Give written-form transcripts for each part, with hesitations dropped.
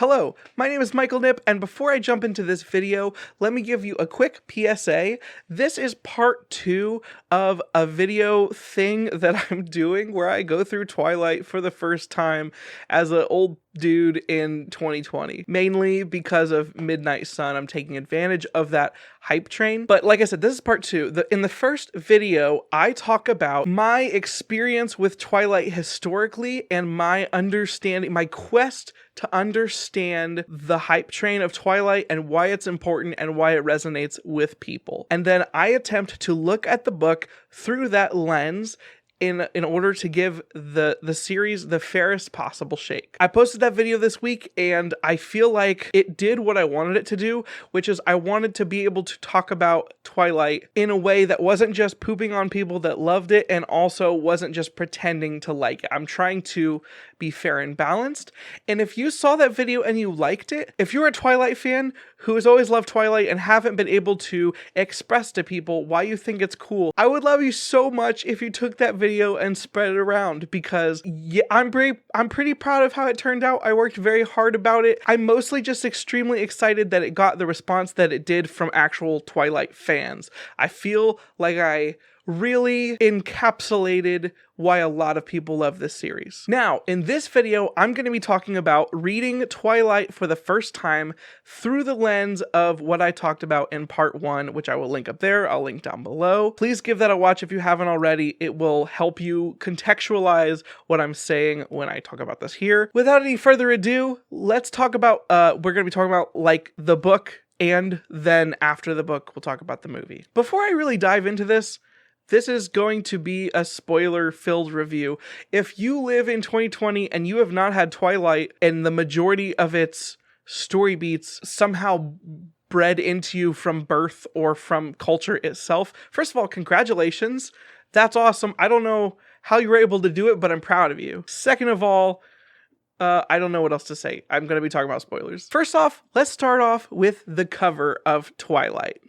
Hello, my name is Michael Knipp, and before I jump into this video, let me give you a quick PSA. This is part 2 of a video thing that I'm doing where I go through Twilight for the first time as an old dude in 2020. Mainly because of Midnight Sun, I'm taking advantage of that hype train. But like I said, this is part 2. In the first video, I talk about my experience with Twilight historically and my understanding, my quest to understand the hype train of Twilight and why it's important and why it resonates with people. And then I attempt to look at the book through that lens in order to give the series the fairest possible shake. I posted that video this week and I feel like it did what I wanted it to do, which is I wanted to be able to talk about Twilight in a way that wasn't just pooping on people that loved it and also wasn't just pretending to like it. I'm trying to be fair and balanced. And if you saw that video and you liked it, if you're a Twilight fan who has always loved Twilight and haven't been able to express to people why you think it's cool, I would love you so much if you took that video and spread it around, because yeah, I'm pretty proud of how it turned out. I worked very hard about it. I'm mostly just extremely excited that it got the response that it did from actual Twilight fans. I feel like I really encapsulated why a lot of people love this series. Now, in this video, I'm going to be talking about reading Twilight for the first time through the lens of what I talked about in part 1, which I will link up there. I'll link down below. Please give that a watch if you haven't already. It will help you contextualize what I'm saying when I talk about this here. Without any further ado, let's talk about, we're going to be talking about like the book, and then after the book, we'll talk about the movie. Before I really dive into this is going to be a spoiler-filled review. If you live in 2020 and you have not had Twilight and the majority of its story beats somehow bred into you from birth or from culture itself, first of all, congratulations. That's awesome. I don't know how you were able to do it, but I'm proud of you. Second of all, I don't know what else to say. I'm going to be talking about spoilers. First off, let's start off with the cover of Twilight.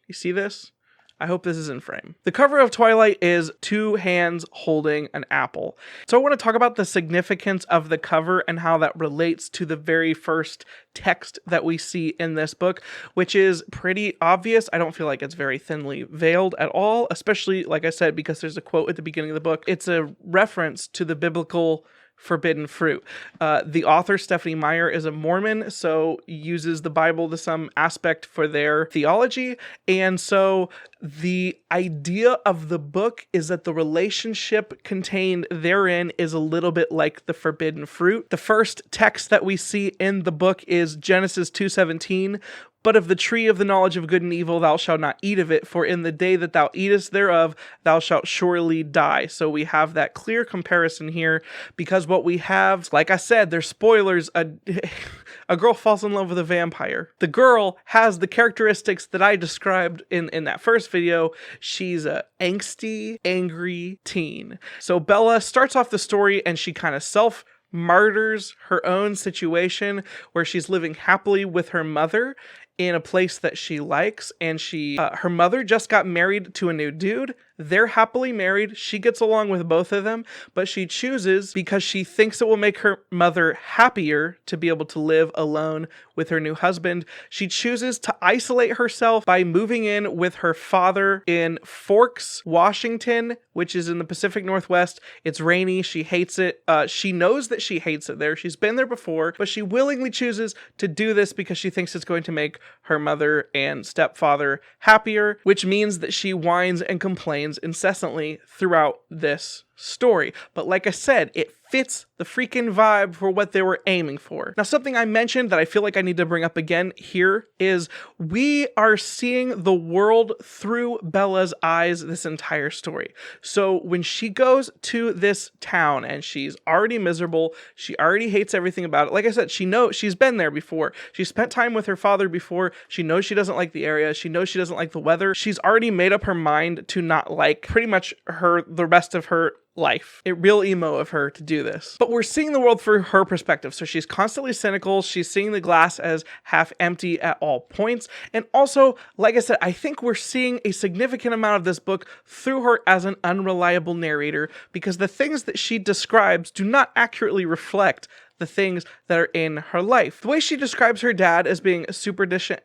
You see this? I hope this is in frame. The cover of Twilight is two hands holding an apple. So I want to talk about the significance of the cover and how that relates to the very first text that we see in this book, which is pretty obvious. I don't feel like it's very thinly veiled at all, especially, like I said, because there's a quote at the beginning of the book. It's a reference to the biblical forbidden fruit. The author, Stephanie Meyer, is a Mormon, so uses the Bible to some aspect for their theology. And so the idea of the book is that the relationship contained therein is a little bit like the forbidden fruit. The first text that we see in the book is Genesis 2:17. But of the tree of the knowledge of good and evil thou shalt not eat of it, for in the day that thou eatest thereof thou shalt surely die. So we have that clear comparison here, because what we have, like I said, there's spoilers, a girl falls in love with a vampire. The girl has the characteristics that I described in that first video. She's a angsty, angry teen. So Bella starts off the story and she kind of martyrs her own situation where she's living happily with her mother in a place that she likes, and her mother just got married to a new dude. They're happily married. She gets along with both of them, but she chooses, because she thinks it will make her mother happier to be able to live alone with her new husband, she chooses to isolate herself by moving in with her father in Forks, Washington, which is in the Pacific Northwest. It's rainy. She hates it. She knows that she hates it there. She's been there before, but she willingly chooses to do this because she thinks it's going to make her mother and stepfather happier, which means that she whines and complains incessantly throughout this story. But like I said, it fits the freaking vibe for what they were aiming for. Now, something I mentioned that I feel like I need to bring up again here is we are seeing the world through Bella's eyes this entire story. So when she goes to this town and she's already miserable, she already hates everything about it. Like I said, she knows she's been there before. She spent time with her father before. She knows she doesn't like the area. She knows she doesn't like the weather. She's already made up her mind to not like pretty much the rest of her life. It real emo of her to do this. But we're seeing the world through her perspective. So she's constantly cynical. She's seeing the glass as half empty at all points. And also, like I said, I think we're seeing a significant amount of this book through her as an unreliable narrator, because the things that she describes do not accurately reflect the things that are in her life. The way she describes her dad as being super distant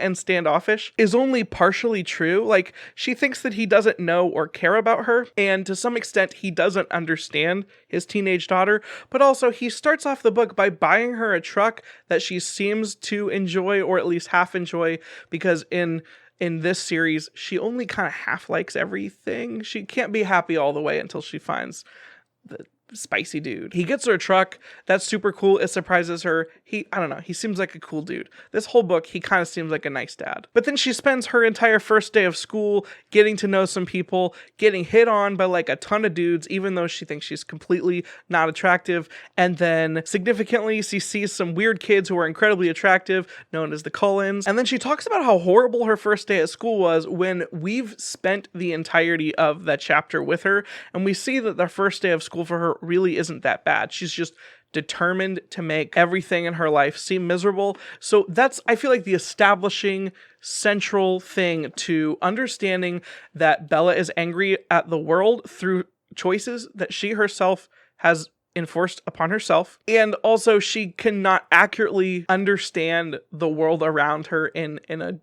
and standoffish is only partially true. Like, she thinks that he doesn't know or care about her, and to some extent he doesn't understand his teenage daughter, but also he starts off the book by buying her a truck that she seems to enjoy, or at least half enjoy, because in this series, she only kind of half likes everything. She can't be happy all the way until she finds the spicy dude. He gets her a truck. That's super cool. It surprises her. I don't know. He seems like a cool dude. This whole book, he kind of seems like a nice dad. But then she spends her entire first day of school getting to know some people, getting hit on by like a ton of dudes, even though she thinks she's completely not attractive. And then significantly, she sees some weird kids who are incredibly attractive, known as the Cullens. And then she talks about how horrible her first day at school was when we've spent the entirety of that chapter with her. And we see that the first day of school for her really isn't that bad. She's just determined to make everything in her life seem miserable. So that's, I feel like, the establishing central thing to understanding that Bella is angry at the world through choices that she herself has enforced upon herself. And also she cannot accurately understand the world around her in a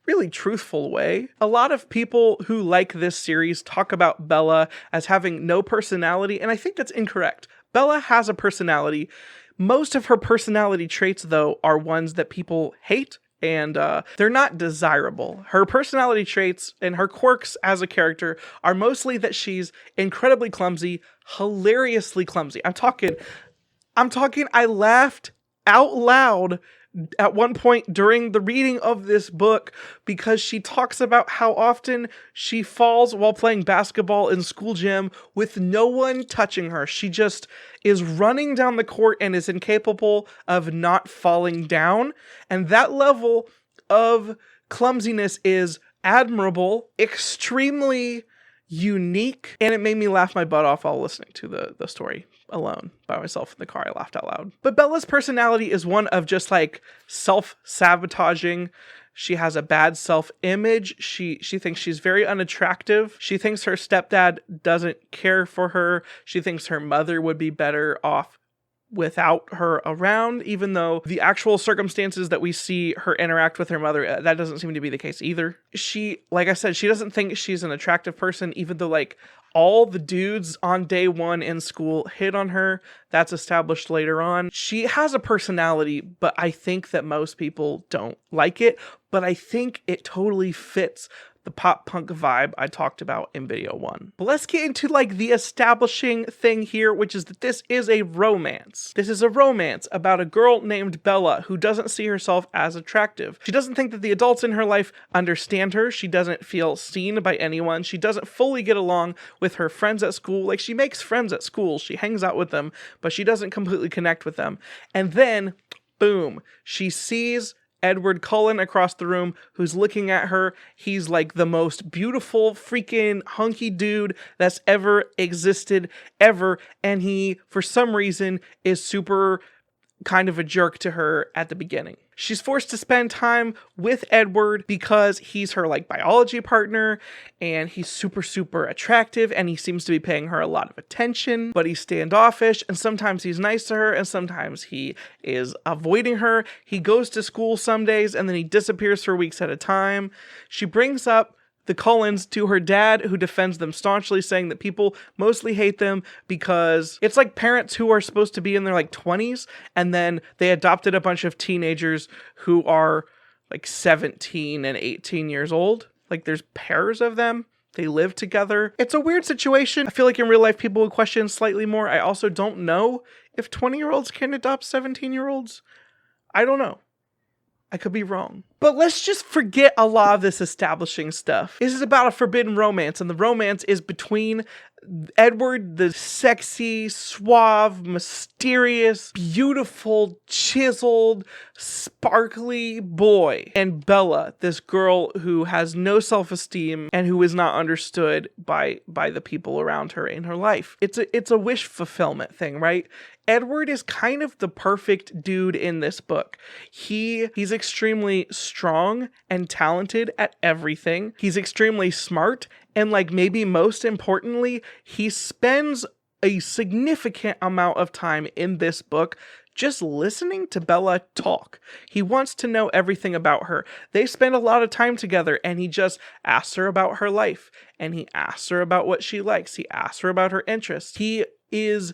really truthful way. A lot of people who like this series talk about Bella as having no personality, and I think that's incorrect. Bella has a personality. Most of her personality traits, though, are ones that people hate, and they're not desirable. Her personality traits and her quirks as a character are mostly that she's incredibly clumsy, hilariously clumsy. I'm talking, I laughed out loud at one point during the reading of this book because she talks about how often she falls while playing basketball in school gym with no one touching her. She just is running down the court and is incapable of not falling down. And that level of clumsiness is admirable, extremely unique, and it made me laugh my butt off while listening to the story alone by myself in the car. I laughed out loud. But Bella's personality is one of just like self-sabotaging. She has a bad self-image. She thinks she's very unattractive. She thinks her stepdad doesn't care for her. She thinks her mother would be better off without her around, even though the actual circumstances that we see her interact with her mother, that doesn't seem to be the case either. She, like I said, she doesn't think she's an attractive person, even though like all the dudes on day one in school hit on her. That's established later on. She has a personality, but I think that most people don't like it, but I think it totally fits the pop punk vibe I talked about in video 1. But let's get into like the establishing thing here, which is that this is a romance. This is a romance about a girl named Bella who doesn't see herself as attractive. She doesn't think that the adults in her life understand her. She doesn't feel seen by anyone. She doesn't fully get along with her friends at school. Like, she makes friends at school. She hangs out with them, but she doesn't completely connect with them. And then, boom, she sees Edward Cullen across the room who's looking at her. He's like the most beautiful freaking hunky dude that's ever existed ever. And he, for some reason, is super kind of a jerk to her at the beginning. She's forced to spend time with Edward because he's her like biology partner and he's super, super attractive and he seems to be paying her a lot of attention, but he's standoffish and sometimes he's nice to her and sometimes he is avoiding her. He goes to school some days and then he disappears for weeks at a time. She brings up the Cullens to her dad, who defends them staunchly, saying that people mostly hate them because it's like parents who are supposed to be in their like 20s and then they adopted a bunch of teenagers who are like 17 and 18 years old. Like, there's pairs of them. They live together. It's a weird situation. I feel like in real life people would question slightly more. I also don't know if 20-year-olds can adopt 17-year-olds. I don't know. I could be wrong. But let's just forget a lot of this establishing stuff. This is about a forbidden romance, and the romance is between Edward, the sexy, suave, mysterious, beautiful, chiseled, sparkly boy, and Bella, this girl who has no self-esteem and who is not understood by the people around her in her life. It's a wish fulfillment thing, right? Edward is kind of the perfect dude in this book. He's extremely strong and talented at everything. He's extremely smart, and like maybe most importantly, he spends a significant amount of time in this book just listening to Bella talk. He wants to know everything about her. They spend a lot of time together, and he just asks her about her life, and he asks her about what she likes. He asks her about her interests. He is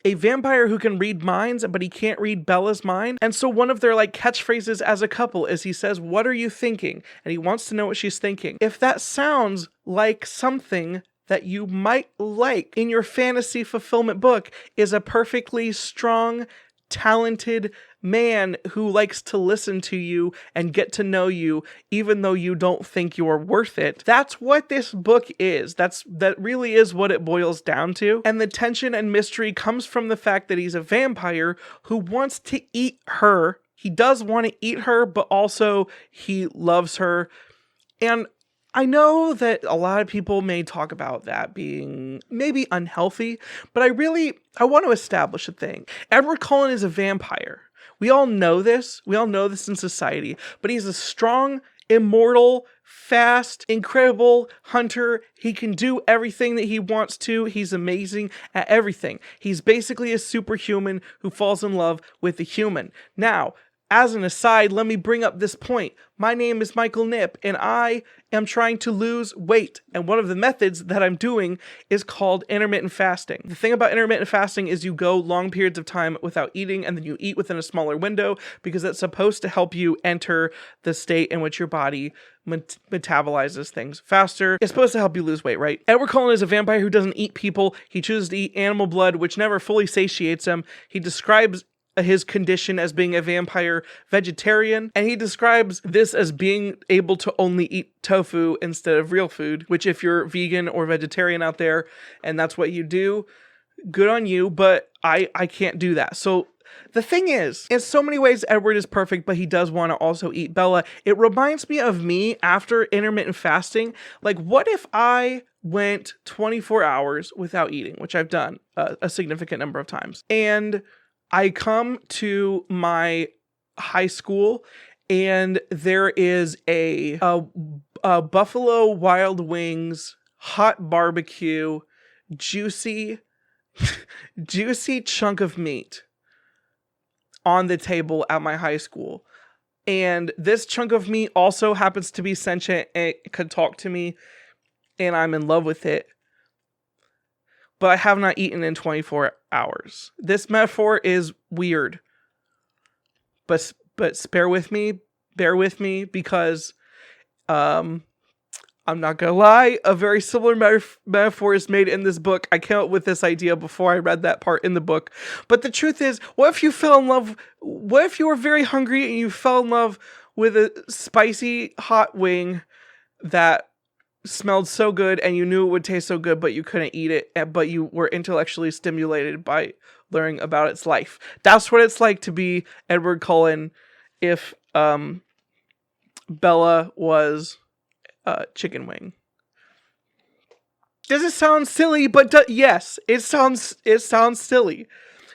a vampire who can read minds, but he can't read Bella's mind. And so one of their like catchphrases as a couple is he says, "What are you thinking?" And he wants to know what she's thinking. If that sounds like something that you might like in your fantasy fulfillment book, is a perfectly strong, talented man who likes to listen to you and get to know you even though you don't think you're worth it. That's what this book is. That really is what it boils down to. And the tension and mystery comes from the fact that he's a vampire who wants to eat her. He does want to eat her, but also he loves her. And I know that a lot of people may talk about that being maybe unhealthy, but I want to establish a thing. Edward Cullen is a vampire. We all know this. We all know this in society, but he's a strong, immortal, fast, incredible hunter. He can do everything that he wants to. He's amazing at everything. He's basically a superhuman who falls in love with a human. Now, as an aside, let me bring up this point. My name is Michael Knipp, and I am trying to lose weight. And one of the methods that I'm doing is called intermittent fasting. The thing about intermittent fasting is you go long periods of time without eating, and then you eat within a smaller window because it's supposed to help you enter the state in which your body metabolizes things faster. It's supposed to help you lose weight, right? Edward Cullen is a vampire who doesn't eat people. He chooses to eat animal blood, which never fully satiates him. He describes his condition as being a vampire vegetarian, and he describes this as being able to only eat tofu instead of real food, which if you're vegan or vegetarian out there and that's what you do, good on you, but I can't do that. So the thing is, in so many ways, Edward is perfect, but he does want to also eat Bella. It reminds me of me after intermittent fasting. Like, what if I went 24 hours without eating, which I've done a significant number of times, and I come to my high school and there is a Buffalo Wild Wings hot barbecue, juicy chunk of meat on the table at my high school. And this chunk of meat also happens to be sentient and could talk to me, and I'm in love with it. But I have not eaten in 24 hours. This metaphor is weird. But bear with me, because I'm not gonna lie, a very similar metaphor is made in this book. I came up with this idea before I read that part in the book. But the truth is, what if you were very hungry and you fell in love with a spicy hot wing that smelled so good and you knew it would taste so good, but you couldn't eat it, but you were intellectually stimulated by learning about its life. That's what it's like to be Edward Cullen if Bella was a chicken wing. Does it sound silly? But yes, it sounds silly.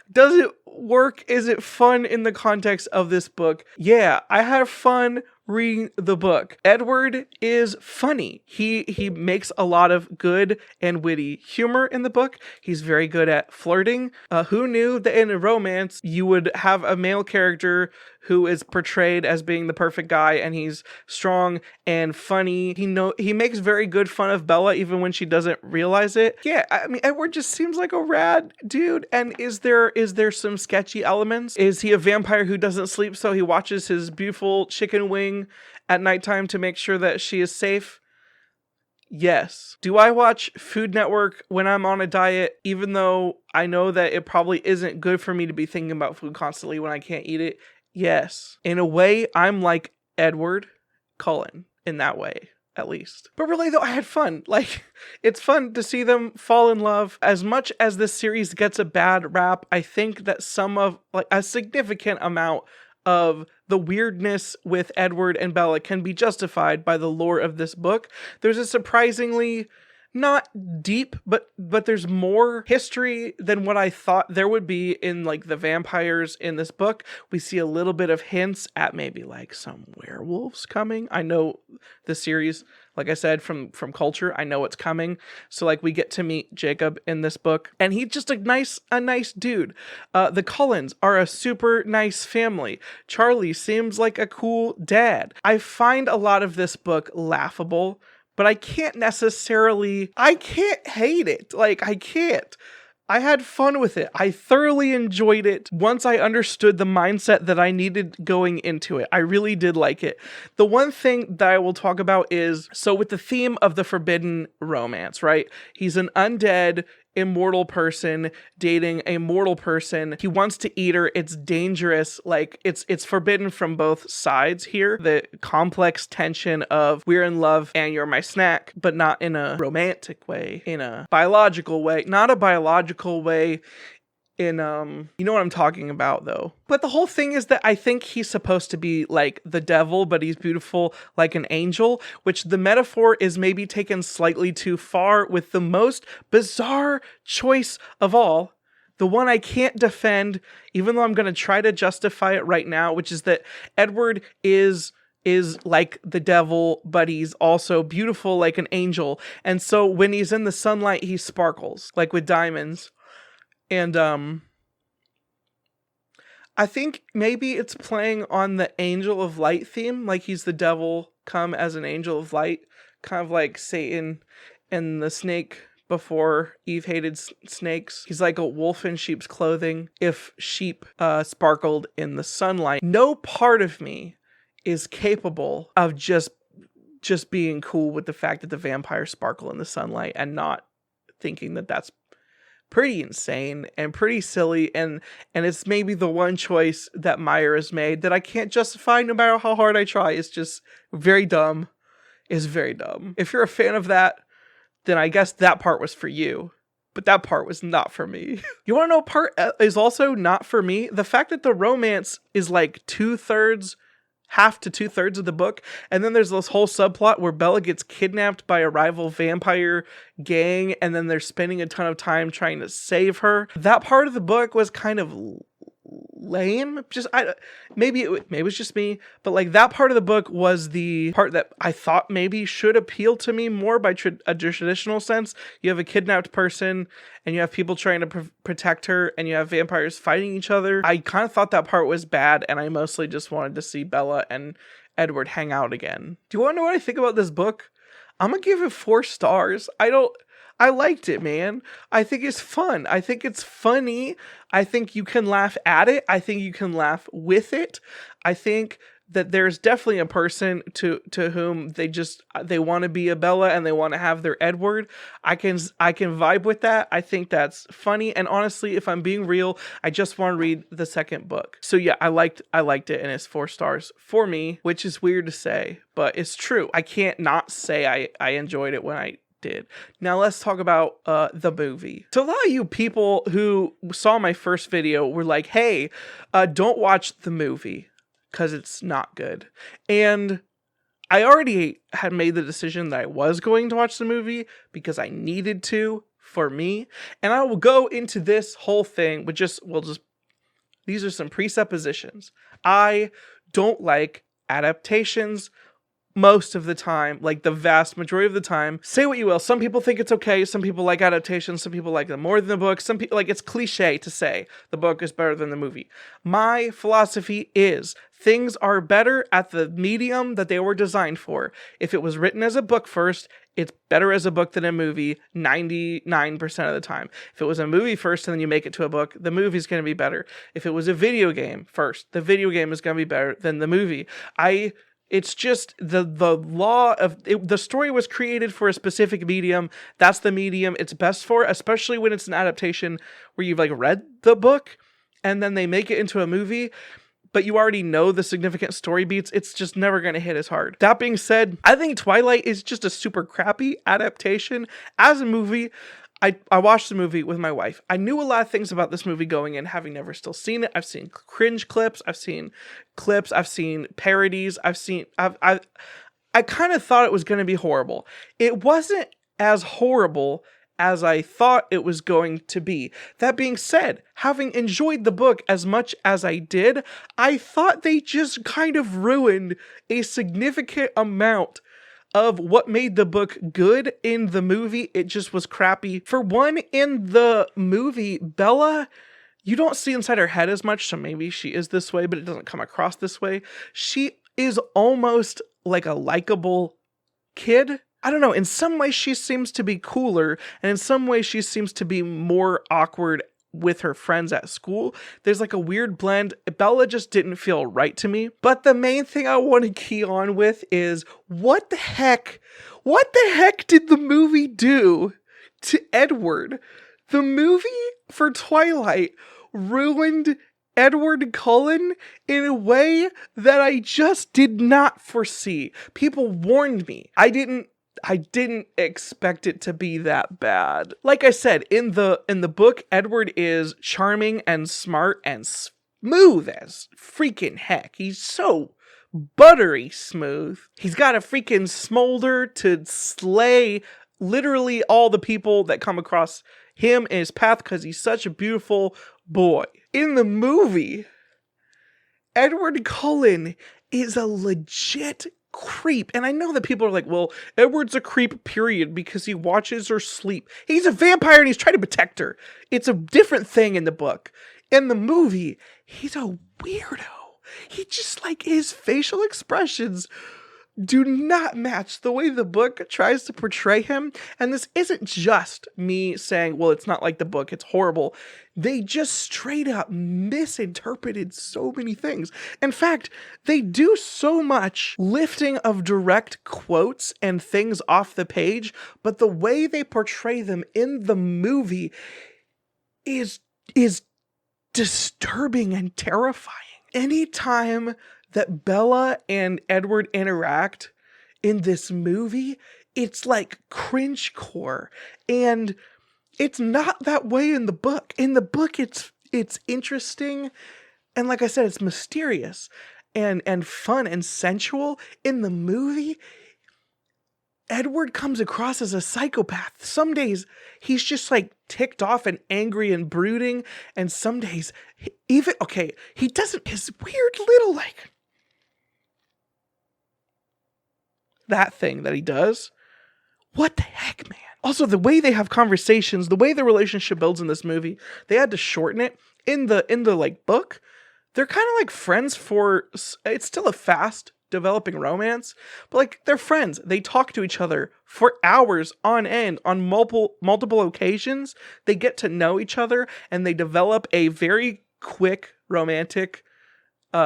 Does it work? Is it fun in the context of this book? Yeah, I had fun reading the book. Edward is funny. He makes a lot of good and witty humor in the book. He's very good at flirting. Who knew that in a romance you would have a male character who is portrayed as being the perfect guy, and he's strong and funny. He makes very good fun of Bella even when she doesn't realize it. Yeah, I mean, Edward just seems like a rad dude. And is there some sketchy elements? Is he a vampire who doesn't sleep, so he watches his beautiful chicken wing at nighttime to make sure that she is safe? Yes. Do I watch Food Network when I'm on a diet, even though I know that it probably isn't good for me to be thinking about food constantly when I can't eat it? Yes. In a way, I'm like Edward Cullen in that way, at least. But really, though, I had fun. Like, it's fun to see them fall in love. As much as this series gets a bad rap, I think that a significant amount of the weirdness with Edward and Bella can be justified by the lore of this book. There's a surprisingly not deep, but there's more history than what I thought there would be in like the vampires in this book. We see a little bit of hints at maybe like some werewolves coming. I know the series, like I said, from culture, I know it's coming. So like we get to meet Jacob in this book, and he's just a nice dude. The Cullens are a super nice family. Charlie seems like a cool dad. I find a lot of this book laughable, but I can't hate it. Like, I can't. I had fun with it. I thoroughly enjoyed it once I understood the mindset that I needed going into it. I really did like it. The one thing that I will talk about is, so with the theme of the forbidden romance, right? He's an undead, immortal person dating a mortal person. He wants to eat her. It's dangerous. Like, it's forbidden from both sides here. The complex tension of we're in love and you're my snack, but not in a romantic way, in a biological way. Not a biological way in, you know what I'm talking about though. But the whole thing is that I think he's supposed to be like the devil, but he's beautiful like an angel, which the metaphor is maybe taken slightly too far with the most bizarre choice of all. The one I can't defend, even though I'm going to try to justify it right now, which is that Edward is like the devil, but he's also beautiful like an angel. And so when he's in the sunlight, he sparkles like with diamonds. And I think maybe it's playing on the angel of light theme, like he's the devil come as an angel of light, kind of like Satan and the snake before Eve hated snakes. He's like a wolf in sheep's clothing. If sheep sparkled in the sunlight, no part of me is capable of just being cool with the fact that the vampires sparkle in the sunlight and not thinking that that's pretty insane and pretty silly, and it's maybe the one choice that Meyer has made that I can't justify no matter how hard I try. It's just very dumb. It's very dumb. If you're a fan of that, then I guess that part was for you, but that part was not for me. You want to know what part is also not for me? The fact that the romance is like half to 2/3 of the book, and then there's this whole subplot where Bella gets kidnapped by a rival vampire gang, and then they're spending a ton of time trying to save her. That part of the book was kind of lame. Maybe it was just me, but like that part of the book was the part that I thought maybe should appeal to me more by a traditional sense. You have a kidnapped person and you have people trying to protect her, and you have vampires fighting each other. I kind of thought that part was bad, and I mostly just wanted to see Bella and Edward hang out again. Do you want to know what I think about this book? I'm gonna give it 4 stars. I liked it, man. I think it's fun. I think it's funny. I think you can laugh at it. I think you can laugh with it. I think that there's definitely a person to whom they want to be a Bella and they want to have their Edward. I can vibe with that. I think that's funny. And honestly, if I'm being real, I just want to read the second book. So yeah, I liked it, and it's 4 stars for me, which is weird to say, but it's true. I can't not say I enjoyed it when I did. Now let's talk about the movie. So a lot of you people who saw my first video were like, hey, don't watch the movie because it's not good. And I already had made the decision that I was going to watch the movie because I needed to for me. And I will go into this whole thing with these are some presuppositions. I don't like adaptations most of the time, like the vast majority of the time. Say what you will. Some people think it's okay. Some people like adaptations. Some people like them more than the book. Some people, like, it's cliche to say the book is better than the movie. My philosophy is things are better at the medium that they were designed for. If it was written as a book first, it's better as a book than a movie 99% of the time. If it was a movie first and then you make it to a book, the movie's going to be better. If it was a video game first, the video game is going to be better than the movie. It's just the law of it. The story was created for a specific medium. That's the medium it's best for, especially when it's an adaptation where you've like read the book and then they make it into a movie, but you already know the significant story beats. It's just never going to hit as hard. That being said, I think Twilight is just a super crappy adaptation. As a movie, I watched the movie with my wife. I knew a lot of things about this movie going in, having never still seen it. I've seen cringe clips. I've seen parodies. I kind of thought it was going to be horrible. It wasn't as horrible as I thought it was going to be. That being said, having enjoyed the book as much as I did, I thought they just kind of ruined a significant amount of what made the book good in the movie. It just was crappy. For one, in the movie, Bella, you don't see inside her head as much, so maybe she is this way, but it doesn't come across this way. She is almost like a likable kid. I don't know, in some ways she seems to be cooler, and in some ways she seems to be more awkward with her friends at school. There's like a weird blend. Bella just didn't feel right to me. But the main thing I want to key on with is what the heck did the movie do to Edward? The movie for Twilight ruined Edward Cullen in a way that I just did not foresee. People warned me. I didn't expect it to be that bad. Like I said, in the book, Edward is charming and smart and smooth as freaking heck. He's so buttery smooth. He's got a freaking smolder to slay literally all the people that come across him in his path because he's such a beautiful boy. In the movie, Edward Cullen is a legit creep. And I know that people are like, well, Edward's a creep, period, because he watches her sleep. He's a vampire and he's trying to protect her. It's a different thing in the book. In the movie, he's a weirdo. He just, like, his facial expressions do not match the way the book tries to portray him. And this isn't just me saying, well, it's not like the book, it's horrible. They just straight up misinterpreted so many things. In fact, they do so much lifting of direct quotes and things off the page, but the way they portray them in the movie is disturbing and terrifying. Anytime that Bella and Edward interact in this movie, it's like cringecore, and it's not that way in the book. In the book, it's interesting, and like I said, it's mysterious and fun and sensual. In the movie, Edward comes across as a psychopath. Some days he's just like ticked off and angry and brooding, and some days he doesn't, his weird little like that thing that he does. What the heck, man? Also, the way they have conversations, the way the relationship builds in this movie, they had to shorten it. In the like book, they're kind of like friends for, it's still a fast developing romance, but like they're friends. They talk to each other for hours on end on multiple occasions. They get to know each other and they develop a very quick romantic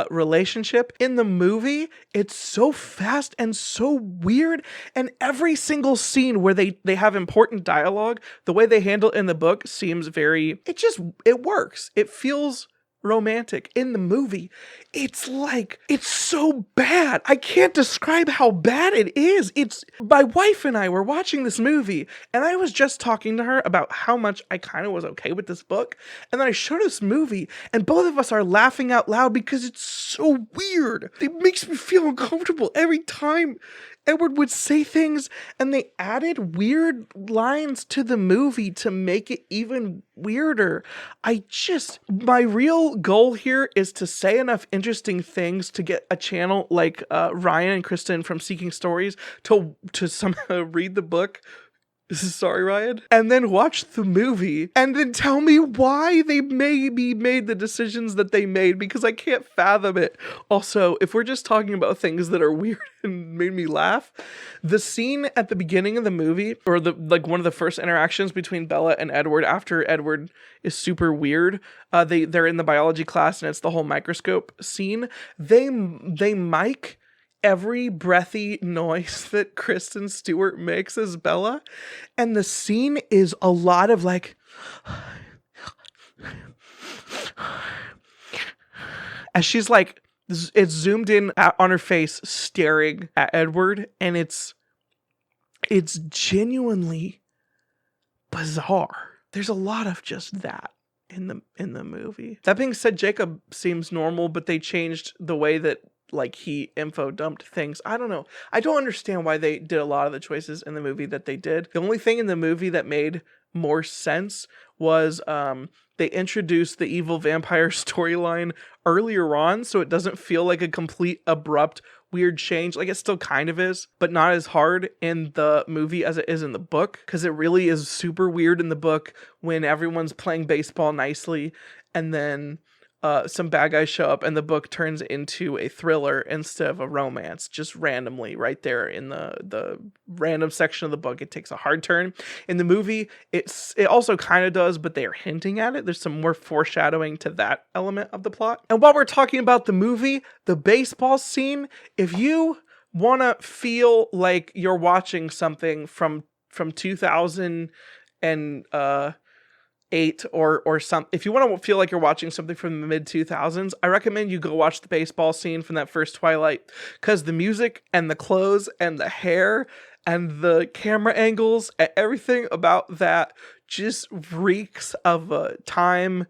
relationship. In the movie, it's so fast and so weird, and every single scene where they have important dialogue, the way they handle it in the book seems very, it works. It feels romantic. In the movie, it's so bad. I can't describe how bad it is. My wife and I were watching this movie, and I was just talking to her about how much I kind of was okay with this book, and then I showed this movie, and both of us are laughing out loud because it's so weird. It makes me feel uncomfortable every time Edward would say things, and they added weird lines to the movie to make it even weirder. My real goal here is to say enough interesting things to get a channel like Ryan and Kristen from Seeking Stories to somehow read the book. Sorry, Ryan. And then watch the movie and then tell me why they maybe made the decisions that they made, because I can't fathom it. Also, if we're just talking about things that are weird and made me laugh, the scene at the beginning of the movie, or one of the first interactions between Bella and Edward after Edward is super weird. They're in the biology class and it's the whole microscope scene. They mic every breathy noise that Kristen Stewart makes as Bella, and the scene is a lot of like as she's like, it's zoomed in on her face staring at Edward, and it's genuinely bizarre. There's a lot of just that in the movie. That being said, Jacob seems normal, but they changed the way that like he info dumped things. I don't know. I don't understand why they did a lot of the choices in the movie that they did. The only thing in the movie that made more sense was they introduced the evil vampire storyline earlier on, so it doesn't feel like a complete abrupt weird change. Like, it still kind of is, but not as hard in the movie as it is in the book, because it really is super weird in the book when everyone's playing baseball nicely and then some bad guys show up and the book turns into a thriller instead of a romance, just randomly right there in the random section of the book. It takes a hard turn. In the movie, it also kind of does, but they are hinting at it. There's some more foreshadowing to that element of the plot. And while we're talking about the movie, the baseball scene, if you want to feel like you're watching something from 2000 and 8 or some, if you want to feel like you're watching something from the mid 2000s, I recommend you go watch the baseball scene from that first Twilight, because the music and the clothes and the hair and the camera angles and everything about that just reeks of a time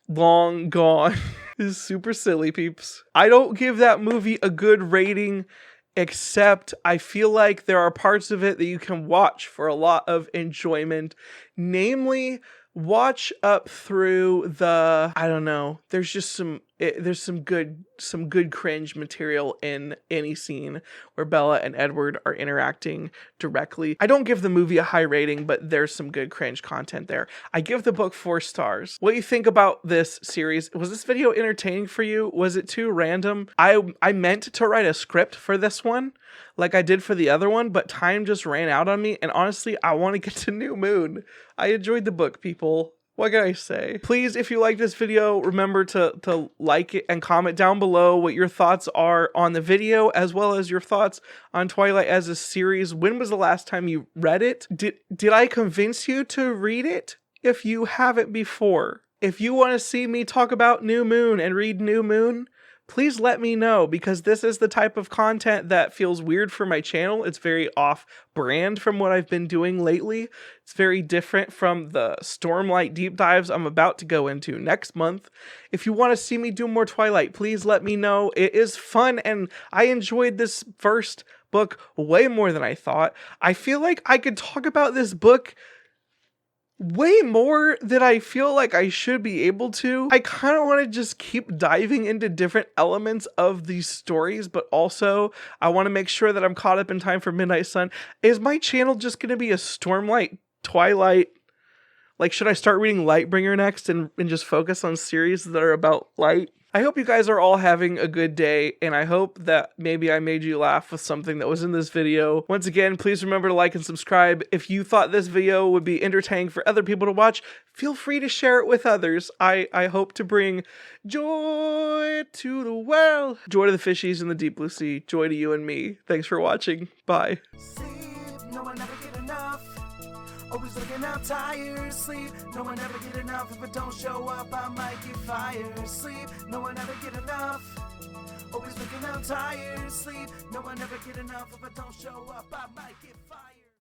long gone. Is super silly, peeps. I don't give that movie a good rating, except I feel like there are parts of it that you can watch for a lot of enjoyment, namely watch up through the, I don't know, there's just there's some good cringe material in any scene where Bella and Edward are interacting directly. I don't give the movie a high rating, but there's some good cringe content there. I give the book 4 stars. What do you think about this series? Was this video entertaining for you? Was it too random? I meant to write a script for this one like I did for the other one, but time just ran out on me, and honestly, I want to get to New Moon. I enjoyed the book, people. What can I say? Please, if you like this video, remember to like it and comment down below what your thoughts are on the video, as well as your thoughts on Twilight as a series. When was the last time you read it? Did I convince you to read it if you haven't before? If you want to see me talk about New Moon and read New Moon, please let me know, because this is the type of content that feels weird for my channel. It's very off-brand from what I've been doing lately. It's very different from the Stormlight deep dives I'm about to go into next month. If you want to see me do more Twilight, please let me know. It is fun, and I enjoyed this first book way more than I thought. I feel like I could talk about this book way more than I feel like I should be able to. I kind of want to just keep diving into different elements of these stories, but also I want to make sure that I'm caught up in time for Midnight Sun. Is my channel just going to be a Stormlight, Twilight? Like, should I start reading Lightbringer next and just focus on series that are about light? I hope you guys are all having a good day, and I hope that maybe I made you laugh with something that was in this video. Once again, please remember to like and subscribe. If you thought this video would be entertaining for other people to watch, feel free to share it with others. I hope to bring joy to the world. Joy to the fishies in the deep blue sea. Joy to you and me. Thanks for watching. Bye. Always looking out tired, sleep. No one ever get enough. If it don't show up, I might get fired. Sleep, no one ever get enough. Always looking out tired, sleep. No one ever get enough. If it don't show up, I might get fired.